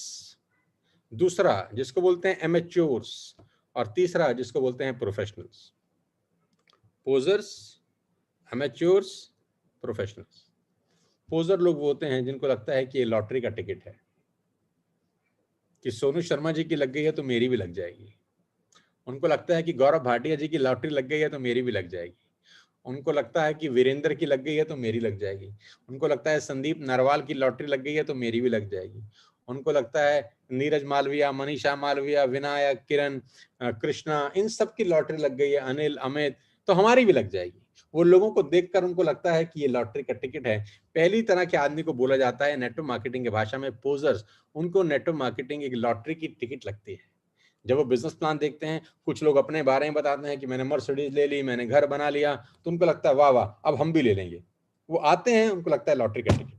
दूसरा जिसको बोलते हैं एमेच्योर्स, और तीसरा जिसको बोलते हैं professionals. Posers, amateurs, professionals. Poser लोग वो होते हैं जिनको लगता है कि ये लॉटरी का टिकट है, कि सोनू शर्मा जी की लग गई है तो मेरी भी लग जाएगी। उनको लगता है कि गौरव भाटिया जी की लॉटरी लग गई है तो मेरी भी लग जाएगी। उनको लगता है कि वीरेंद्र की लग गई है तो मेरी लग जाएगी। उनको लगता है संदीप नरवाल की लॉटरी लग गई है तो मेरी भी लग जाएगी। उनको लगता है नीरज मालविया, मनीषा मालविया, विनायक, किरण, कृष्णा, इन सब की लॉटरी लग गई है, अनिल, अमित, तो हमारी भी लग जाएगी। वो लोगों को देखकर उनको लगता है कि ये लॉटरी का टिकट है। पहली तरह के आदमी को बोला जाता है नेटवर्क मार्केटिंग की भाषा में पोजर्स। उनको नेटवर्क मार्केटिंग एक लॉटरी की टिकट लगती है। जब वो बिजनेस प्लान देखते हैं, कुछ लोग अपने बारे में बताते हैं कि मैंने मर्सिडीज ले ली, मैंने घर बना लिया, तो उनको लगता है वाह वाह अब हम भी ले लेंगे। वो आते हैं, उनको लगता है लॉटरी का टिकट।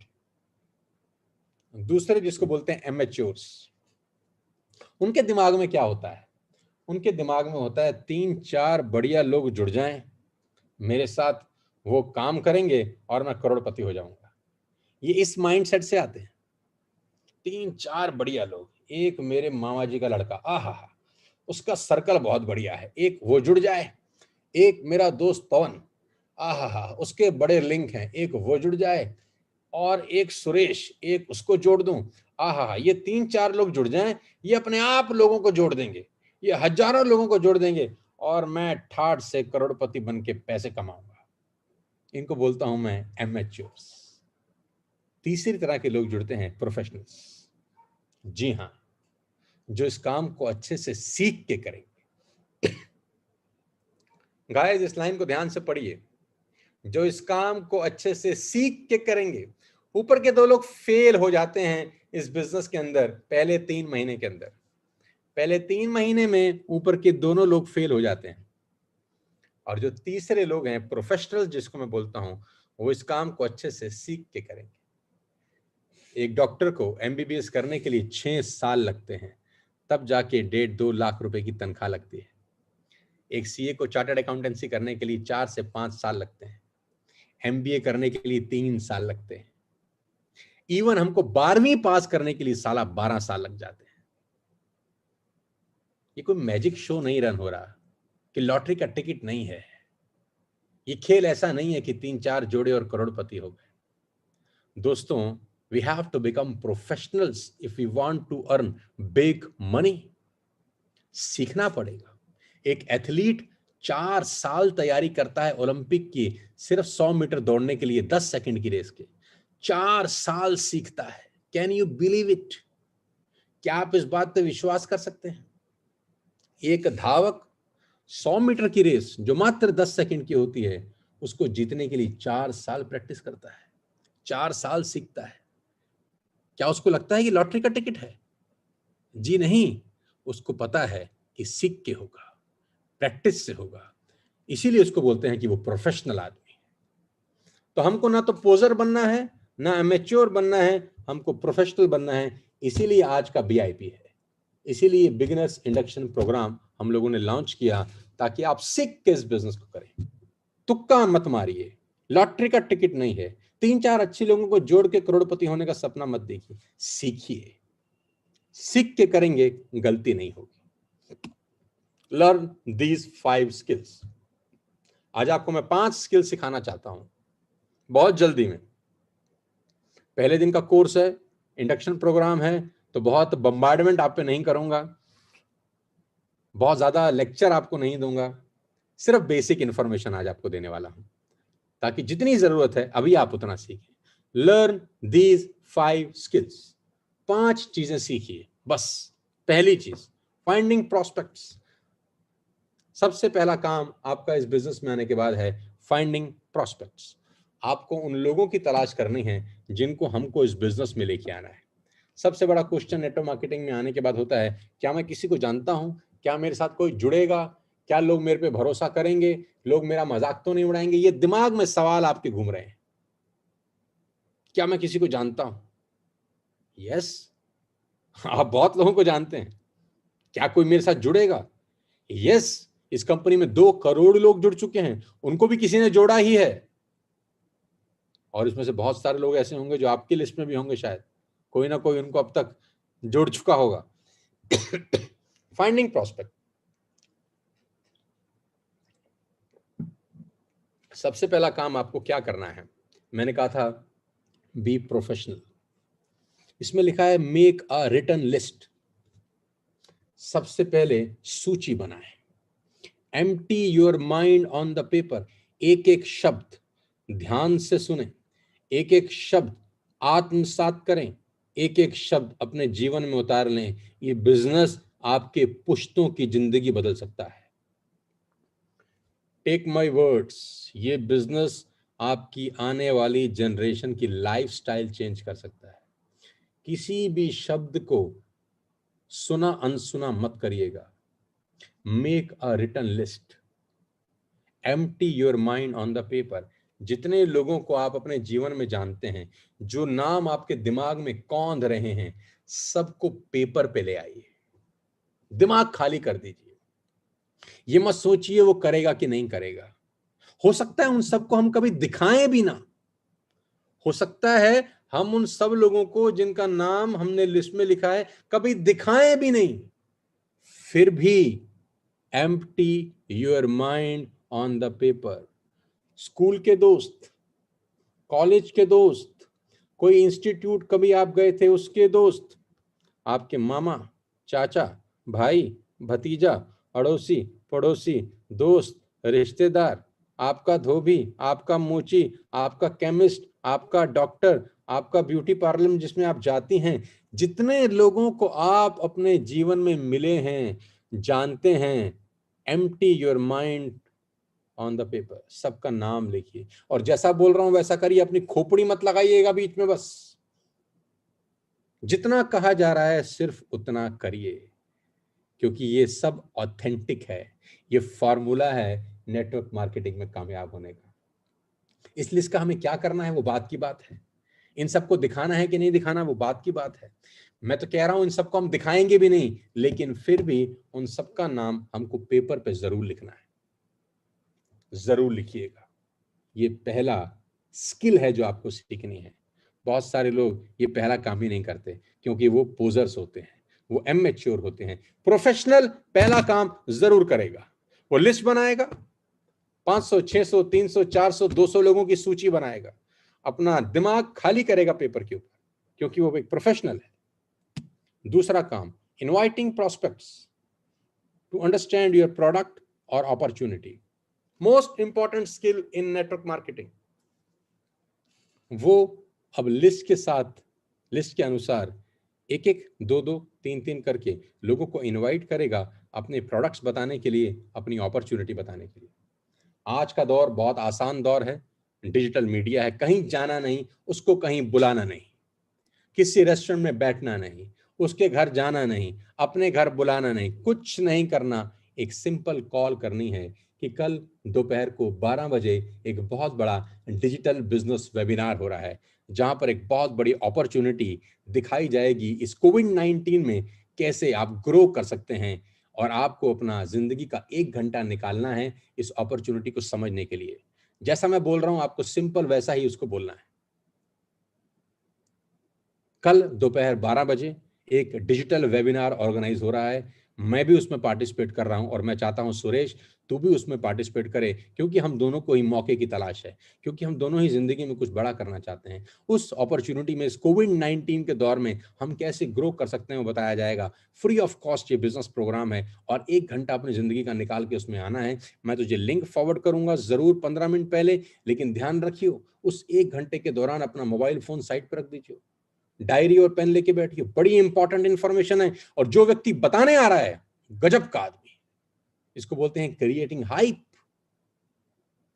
दूसरे जिसको बोलते हैं एमेच्योर्स, उनके दिमाग में क्या होता है? उनके दिमाग में होता है 3-4 बढ़िया लोग जुड़ जाएं मेरे साथ, वो काम करेंगे और मैं करोड़पति हो जाऊंगा। ये इस माइंडसेट से आते हैं। 3-4 बढ़िया लोग, एक मेरे मामा जी का लड़का, आहा, उसका सर्कल बहुत बढ़िया है, एक वो जुड़ जाए। एक मेरा दोस्त पवन, आहा, उसके बड़े लिंक हैं, एक वो जुड़ जाए। और एक सुरेश, एक उसको जोड़ दूं, आहा, ये 3-4 लोग जुड़ जाएं, ये अपने आप लोगों को जोड़ देंगे, ये हजारों लोगों को जोड़ देंगे, और मैं ठाठ से करोड़पति बन के पैसे कमाऊंगा। इनको बोलता हूं मैं एमेच्योर्स। तीसरी तरह के लोग जुड़ते हैं प्रोफेशनल्स। जी हाँ, जो इस काम को अच्छे से सीख के करेंगे। गाइस, इस लाइन को ध्यान से पढ़िए, जो इस काम को अच्छे से सीख के करेंगे। ऊपर के 2 लोग फेल हो जाते हैं इस बिजनेस के अंदर पहले 3 महीने के अंदर। पहले 3 महीने में ऊपर के दोनों लोग फेल हो जाते हैं। और जो तीसरे लोग हैं प्रोफेशनल, जिसको मैं बोलता हूं, वो इस काम को अच्छे से सीख के करेंगे। एक डॉक्टर को एमबीबीएस करने के लिए 6 साल लगते हैं, तब जाके 1.5-2 लाख रुपए की तनख्वाह लगती है। एक सीए को चार्टर्ड अकाउंटेंसी करने के लिए 4 से 5 साल लगते हैं। एमबीए करने के लिए 3 साल लगते हैं। इवन हमको 12वीं पास करने के लिए साला 12 साल लग जाते हैं। ये कोई मैजिक शो नहीं रन हो रहा कि लॉटरी का टिकट नहीं है। ये खेल ऐसा नहीं है कि 3-4 जोड़े और करोड़पति हो गए। दोस्तों, we have to become professionals if we want to earn big money. सीखना पड़ेगा। एक एथलीट 4 साल तैयारी करता है ओलंपिक की, सिर्फ 100 मीटर दौड़ने के लिए, 10 सेकंड की रेस के 4 साल सीखता है। Can you believe it? क्या आप इस बात पे विश्वास कर सकते हैं? एक धावक 100 मीटर की रेस जो मात्र 10 सेकंड की होती है, उसको जीतने के लिए 4 साल प्रैक्टिस करता है, 4 साल सीखता है। क्या उसको लगता है कि लॉटरी का टिकट है? जी नहीं, उसको पता है कि सीख के होगा, प्रैक्टिस से होगा। इसीलिए उसको बोलते हैं कि वो प्रोफेशनल आदमी है। तो हमको ना तो पोजर बनना है, ना अमेच्योर बनना है, हमको प्रोफेशनल बनना है। इसीलिए आज का बीआईपी है, इसीलिए बिगिनर्स इंडक्शन प्रोग्राम हम लोगों ने लॉन्च किया, ताकि आप सीख के इस बिजनेस को करें। तुक्का मत मारिए, लॉटरी का टिकट नहीं है। 3-4 अच्छे लोगों को जोड़ के करोड़पति होने का सपना मत देखिए, सीखिए। सीख के करेंगे, गलती नहीं होगी। Learn these 5 skills. आज आपको मैं 5 स्किल सिखाना चाहता हूं, बहुत जल्दी में। पहले दिन का कोर्स है, इंडक्शन प्रोग्राम है, तो बहुत बम्बार्डमेंट आप पे नहीं करूंगा, बहुत ज्यादा लेक्चर आपको नहीं दूंगा, सिर्फ बेसिक इंफॉर्मेशन आज आपको देने वाला हूं, ताकि जितनी जरूरत है अभी आप उतना सीखें। Learn these 5 skills. 5 चीजें सीखिए बस। पहली चीज, फाइंडिंग प्रोस्पेक्ट्स। सबसे पहला काम आपका इस बिजनेस में आने के बाद है फाइंडिंग प्रोस्पेक्ट्स। आपको उन लोगों की तलाश करनी है जिनको हमको इस बिजनेस में लेके आना है। सबसे बड़ा क्वेश्चन नेटवर्क मार्केटिंग में आने के बाद होता है, क्या मैं किसी को जानता हूं? क्या मेरे साथ कोई जुड़ेगा? क्या लोग मेरे पे भरोसा करेंगे? लोग मेरा मजाक तो नहीं उड़ाएंगे? ये दिमाग में सवाल आपके घूम रहे हैं। क्या मैं किसी को जानता हूं? यस, आप बहुत लोगों को जानते हैं। क्या कोई मेरे साथ जुड़ेगा? यस, इस कंपनी में 2 करोड़ लोग जुड़ चुके हैं, उनको भी किसी ने जोड़ा ही है। और इसमें से बहुत सारे लोग ऐसे होंगे जो आपकी लिस्ट में भी होंगे, शायद कोई ना कोई उनको अब तक जोड़ चुका होगा। Finding prospect. सबसे पहला काम आपको क्या करना है? मैंने कहा था बी प्रोफेशनल। इसमें लिखा है मेक अ रिटन लिस्ट। सबसे पहले सूची बनाएं। Empty your mind on the paper. एक एक शब्द ध्यान से सुने, एक एक शब्द आत्मसात करें, एक एक शब्द अपने जीवन में उतार लें। ये बिजनेस आपके पुश्तों की जिंदगी बदल सकता है। टेक माय वर्ड्स, ये बिजनेस आपकी आने वाली जनरेशन की लाइफस्टाइल चेंज कर सकता है। किसी भी शब्द को सुना अनसुना मत करिएगा। Make a written list. Empty your mind on the paper. जितने लोगों को आप अपने जीवन में जानते हैं, जो नाम आपके दिमाग में कौंध रहे हैं, सबको पेपर पे ले आइए। दिमाग खाली कर दीजिए। ये मत सोचिए वो करेगा कि नहीं करेगा। हो सकता है उन सबको हम कभी दिखाएं भी ना। हो सकता है हम उन सब लोगों को जिनका नाम हमने लिस्ट में लिखा है कभी दिखाएं भी नहीं। फिर भी empty your mind on the paper. School के दोस्त, कॉलेज के दोस्त, कोई इंस्टीट्यूट कभी आप गए थे उसके दोस्त, आपके मामा, चाचा, भाई, भतीजा, अड़ोसी, पड़ोसी, दोस्त, रिश्तेदार, आपका धोबी, आपका मोची, आपका केमिस्ट, आपका डॉक्टर, आपका ब्यूटी पार्लर जिसमें आप जाती हैं, जितने लोगों को आप अपने जीवन में मिले हैं, जानते हैं, empty your mind on the paper. सबका नाम लिखिए और जैसा बोल रहा हूं वैसा करिए। अपनी खोपड़ी मत लगाइएगा बीच में। बस जितना कहा जा रहा है सिर्फ उतना करिए, क्योंकि ये सब ऑथेंटिक है। ये फॉर्मूला है नेटवर्क मार्केटिंग में कामयाब होने का। इस लिस्ट का हमें क्या करना है वो बात की बात है। इन सबको दिखाना है कि नहीं दिखाना वो बात की बात है। मैं तो कह रहा हूं इन सबको हम दिखाएंगे भी नहीं, लेकिन फिर भी उन सबका नाम हमको पेपर पे जरूर लिखना है। जरूर लिखिएगा। ये पहला स्किल है जो आपको सीखनी है। बहुत सारे लोग ये पहला काम ही नहीं करते क्योंकि वो पोजर्स होते हैं, वो इमैच्योर होते हैं। प्रोफेशनल पहला काम जरूर करेगा, वो लिस्ट बनाएगा, 500, 600, 300, 400, 200 लोगों की सूची बनाएगा, अपना दिमाग खाली करेगा पेपर के ऊपर, क्योंकि वो एक प्रोफेशनल है। दूसरा काम, inviting prospects to understand your product और opportunity. Most important skill in network marketing. वो अब लिस्ट के साथ, लिस्ट के अनुसार एक एक, दो दो, तीन तीन करके लोगों को इनवाइट करेगा अपने प्रोडक्ट्स बताने के लिए, अपनी अपॉर्चुनिटी बताने के लिए। आज का दौर बहुत आसान दौर है, डिजिटल मीडिया है, कहीं जाना नहीं, उसको कहीं बुलाना नहीं, किसी रेस्टोरेंट में बैठना नहीं, उसके घर जाना नहीं, अपने घर बुलाना नहीं, कुछ नहीं करना। एक सिंपल कॉल करनी है कि कल दोपहर को 12 बजे एक बहुत बड़ा डिजिटल बिजनेस वेबिनार हो रहा है, जहां पर एक बहुत बड़ी अपॉर्चुनिटी दिखाई जाएगी। इस कोविड-19 में कैसे आप ग्रो कर सकते हैं, और आपको अपना जिंदगी का 1 घंटा निकालना है इस अपॉर्चुनिटी को समझने के लिए। जैसा मैं बोल रहा हूं, आपको सिंपल वैसा ही उसको बोलना है। कल दोपहर 12 बजे एक डिजिटल वेबिनार ऑर्गेनाइज हो रहा है, मैं भी उसमें पार्टिसिपेट कर रहा हूं, और मैं चाहता हूं सुरेश तू भी उसमें पार्टिसिपेट करे, क्योंकि हम दोनों को ही मौके की तलाश है, क्योंकि हम दोनों ही जिंदगी में कुछ बड़ा करना चाहते हैं। उस अपॉर्चुनिटी में, इस कोविड-19 के दौर में हम कैसे ग्रो कर सकते हैं वो बताया जाएगा। फ्री ऑफ कॉस्ट ये बिजनेस प्रोग्राम है, और 1 घंटा अपनी जिंदगी का निकाल के उसमें आना है। मैं तुझे लिंक फॉरवर्ड करूंगा जरूर 15 मिनट पहले, लेकिन ध्यान रखियो उस 1 घंटे के दौरान अपना मोबाइल फोन साइड पर रख दीजिए, डायरी और पेन लेके बैठिए, बड़ी इंपॉर्टेंट इंफॉर्मेशन है। और जो व्यक्ति बताने आ रहा है, गजब का आदमी, इसको बोलते हैं क्रिएटिंग हाइप।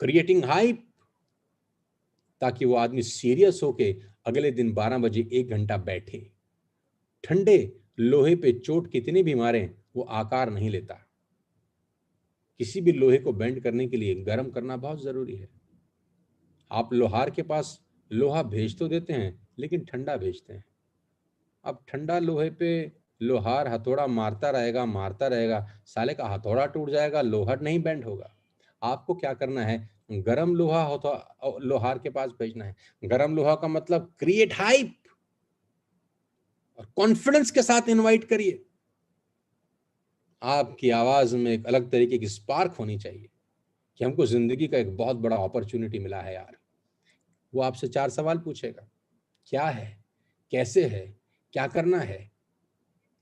क्रिएटिंग हाइप, ताकि वो आदमी सीरियस होके अगले दिन 12 बजे 1 घंटा बैठे। ठंडे लोहे पे चोट कितनी भी मारे, वो आकार नहीं लेता। किसी भी लोहे को बेंड करने के लिए गर्म करना बहुत जरूरी है। आप लोहार के पास लोहा भेज तो देते हैं, लेकिन ठंडा भेजते हैं। अब ठंडा लोहे पे लोहार हथौड़ा मारता रहेगा, साले का हथौड़ा टूट जाएगा, लोहा नहीं बेंड होगा। आपको क्या करना है, गरम लोहा लोहार के पास भेजना है। गरम लोहा का मतलब क्रिएट हाइप, और कॉन्फिडेंस के साथ इनवाइट करिए। आपकी आवाज में एक अलग तरीके की स्पार्क होनी चाहिए कि हमको जिंदगी का एक बहुत बड़ा अपॉर्चुनिटी मिला है यार। वो आपसे 4 सवाल पूछेगा, क्या है, कैसे है, क्या करना है,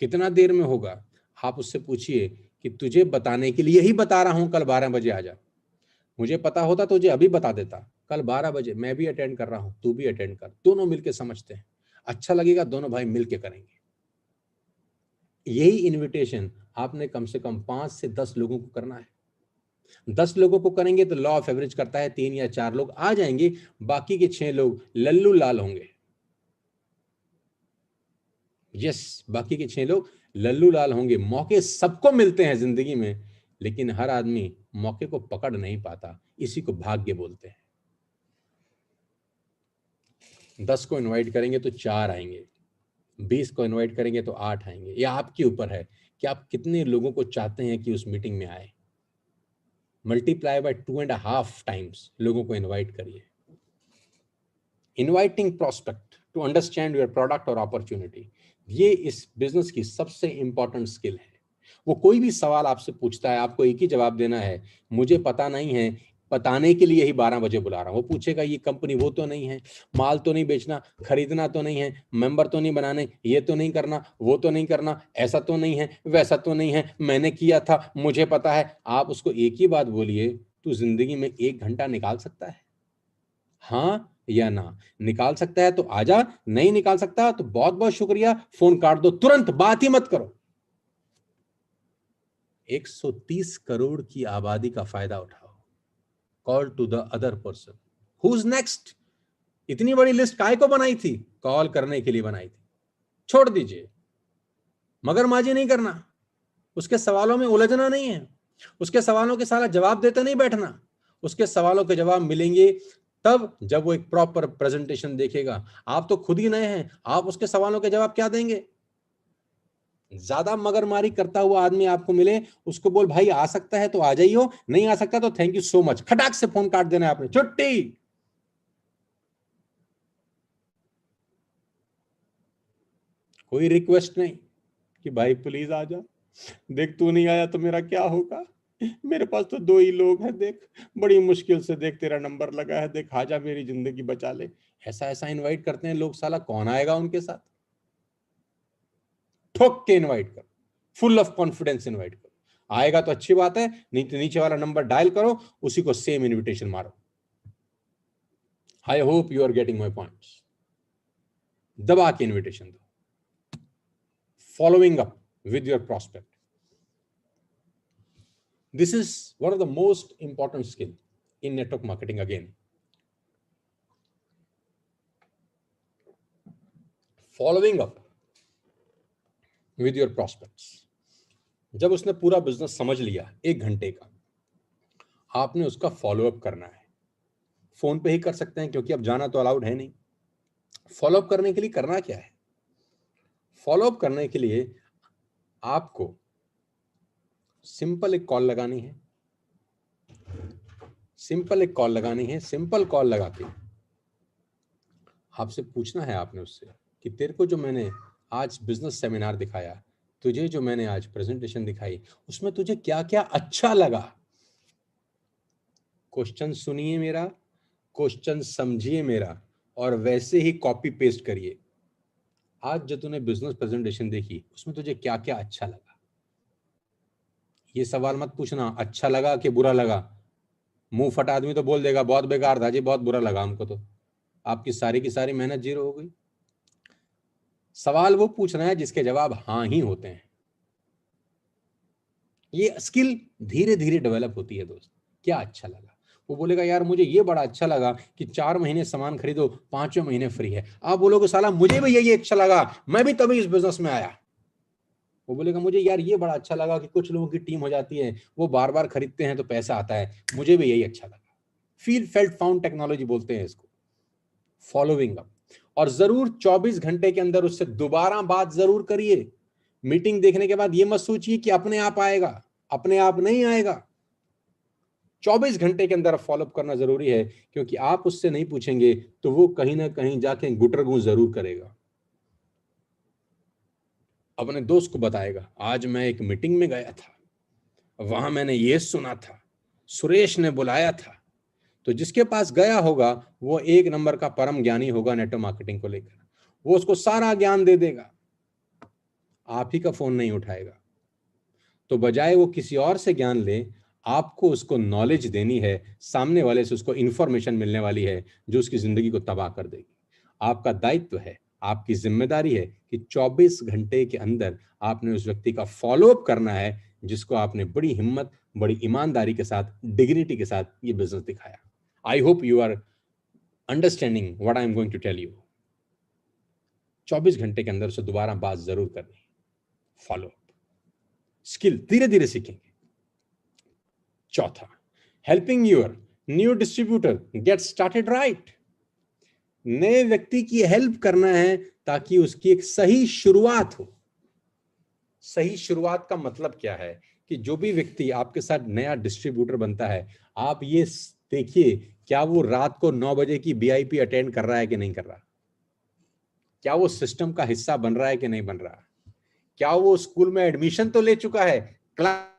कितना देर में होगा। आप उससे पूछिए कि तुझे बताने के लिए ही बता रहा हूं, कल 12 बजे आ जा। मुझे पता होता तो तुझे अभी बता देता। कल 12 बजे मैं भी अटेंड कर रहा हूं, तू भी अटेंड कर, दोनों मिलके समझते हैं, अच्छा लगेगा, दोनों भाई मिलके करेंगे। यही इनविटेशन आपने कम से कम 5 से 10 लोगों को करना है। 10 लोगों को करेंगे तो लॉ ऑफ एवरेज करता है 3 या 4 लोग आ जाएंगे, बाकी के 6 लोग लल्लू लाल होंगे। यस, बाकी के 6 लोग लल्लू लाल होंगे। मौके सबको मिलते हैं जिंदगी में, लेकिन हर आदमी मौके को पकड़ नहीं पाता, इसी को भाग्य बोलते हैं। 10 को इनवाइट करेंगे तो 4 आएंगे, 20 को इनवाइट करेंगे तो 8 आएंगे। यह आपके ऊपर है कि आप कितने लोगों को चाहते हैं कि उस मीटिंग में आए। मल्टीप्लाई बाय 2.5 टाइम्स लोगों को इनवाइट करिए। Inviting prospect to understand your product और अपॉर्चुनिटी, ये इस बिजनेस की सबसे इंपॉर्टेंट स्किल है। वो कोई भी सवाल आपसे पूछता है, आपको एक ही जवाब देना है, मुझे पता नहीं है, बताने के लिए ही 12 बजे बुला रहा हूं। वो पूछेगा ये कंपनी वो तो नहीं है, माल तो नहीं बेचना, खरीदना तो नहीं है, मेंबर तो नहीं बनाने, ये तो नहीं करना, वो तो नहीं करना, ऐसा तो नहीं है, वैसा तो नहीं है, मैंने किया था, मुझे पता है। आप उसको एक ही बात बोलिए, तू जिंदगी में 1 घंटा निकाल सकता है, हाँ या ना? निकाल सकता है तो आजा, नहीं निकाल सकता तो बहुत बहुत शुक्रिया, फोन काट दो, तुरंत बात ही मत करो। 130 करोड़ की आबादी का फायदा उठाओ। Call to the other person, who is next. इतनी बड़ी लिस्ट काय को बनाई थी? कॉल करने के लिए बनाई थी। छोड़ दीजिए, मगरमाजी नहीं करना, उसके सवालों में उलझना नहीं है, उसके सवालों के सारा जवाब देते नहीं बैठना। उसके सवालों के जवाब मिलेंगे तब जब वो एक प्रॉपर प्रेजेंटेशन देखेगा। आप तो खुद ही नए हैं, आप उसके सवालों के जवाब क्या देंगे? ज्यादा मगरमारी करता हुआ आदमी आपको मिले, उसको बोल भाई आ सकता है तो आ जाइयो, नहीं आ सकता तो थैंक यू सो मच, खटाक से फोन काट देना है आपने, छुट्टी। कोई रिक्वेस्ट नहीं कि भाई प्लीज आ जा, देख तू नहीं आया तो मेरा क्या होगा, मेरे पास तो 2 ही लोग हैं, देख बड़ी मुश्किल से देख तेरा नंबर लगा है, देख आजा मेरी जिंदगी बचा ले। ऐसा ऐसा इनवाइट करते हैं लोग, साला कौन आएगा उनके साथ। ठोक के इनवाइट करो, फुल ऑफ कॉन्फिडेंस इनवाइट करो, आएगा तो अच्छी बात है, नहीं तो नीचे वाला नंबर डायल करो, उसी को सेम इनविटेशन मारो। I hope you are getting my points. दबा के इनविटेशन दो। Following up with your prospect. This is one of the most important skill in network marketing again. Following up with your prospects. जब उसने पूरा business समझ लिया 1 घंटे का, आपने उसका फॉलो अप करना है। फोन पे ही कर सकते हैं क्योंकि अब जाना तो अलाउड है नहीं। फॉलो अप करने के लिए करना क्या है? फॉलो अप करने के लिए आपको सिंपल एक कॉल लगानी है। सिंपल कॉल लगा के आपसे पूछना है आपने उससे कि तेरे को जो मैंने आज बिजनेस सेमिनार दिखाया, तुझे जो मैंने आज प्रेजेंटेशन दिखाई, उसमें तुझे क्या क्या अच्छा लगा। क्वेश्चन सुनिए मेरा, क्वेश्चन समझिए मेरा, और वैसे ही कॉपी पेस्ट करिए। आज जो तूने बिजनेस प्रेजेंटेशन देखी उसमें तुझे क्या क्या अच्छा लगा। ये सवाल मत पूछना अच्छा लगा कि बुरा लगा। मुंह फटा आदमी तो बोल देगा बहुत बेकार था जी, बहुत बुरा लगा हमको, तो आपकी सारी की सारी मेहनत जीरो हो गई। सवाल वो पूछना है जिसके जवाब हाँ ही होते हैं। ये स्किल धीरे धीरे डेवलप होती है दोस्त। क्या अच्छा लगा? वो बोलेगा यार मुझे ये बड़ा अच्छा लगा कि 4 महीने सामान खरीदो, 5वें महीने फ्री है। आप बोलोगे साला मुझे भी यही अच्छा लगा, मैं भी तभी इस बिजनेस में आया। वो बोलेगा मुझे यार ये बड़ा अच्छा लगा कि कुछ लोगों की टीम हो जाती है, वो बार बार खरीदते हैं तो पैसा आता है, मुझे भी यही अच्छा लगा। फील फेल्ट फाउंड टेक्नोलॉजी बोलते हैं इसको, फॉलोइंग अप। और जरूर 24 घंटे के अंदर उससे दोबारा बात जरूर करिए। मीटिंग देखने के बाद ये मत सोचिए कि अपने आप आएगा, अपने आप नहीं आएगा। 24 घंटे के अंदर फॉलोअप करना जरूरी है, क्योंकि आप उससे नहीं पूछेंगे तो वो कहीं ना कहीं जाके गुटरगू जरूर करेगा। अपने दोस्त को बताएगा आज मैं एक मीटिंग में गया था, वहां मैंने ये सुना था, सुरेश ने बुलाया था। तो जिसके पास गया होगा वो 1 नंबर का परम ज्ञानी होगा नेटवर्क मार्केटिंग को लेकर, वो उसको सारा ज्ञान दे देगा, आप ही का फोन नहीं उठाएगा। तो बजाय वो किसी और से ज्ञान ले, आपको उसको नॉलेज देनी है, सामने वाले से उसको इंफॉर्मेशन मिलने वाली है जो उसकी जिंदगी को तबाह कर देगी। आपका दायित्व है, आपकी जिम्मेदारी है कि 24 घंटे के अंदर आपने उस व्यक्ति का फॉलोअप करना है जिसको आपने बड़ी हिम्मत, बड़ी ईमानदारी के साथ, डिग्निटी के साथ ये बिजनेस दिखाया। I hope you are understanding what I am going to tell you. 24 घंटे के अंदर से दोबारा बात जरूर करनी। फॉलोअप स्किल धीरे धीरे सीखेंगे। चौथा, helping your new distributor get started right. नए व्यक्ति की हेल्प करना है ताकि उसकी एक सही शुरुआत हो। सही शुरुआत का मतलब क्या है कि जो भी व्यक्ति आपके साथ नया डिस्ट्रीब्यूटर बनता है, आप ये देखिए क्या वो रात को 9 बजे की बीआईपी अटेंड कर रहा है कि नहीं कर रहा, क्या वो सिस्टम का हिस्सा बन रहा है कि नहीं बन रहा, क्या वो स्कूल में एडमिशन तो ले चुका है, क्लास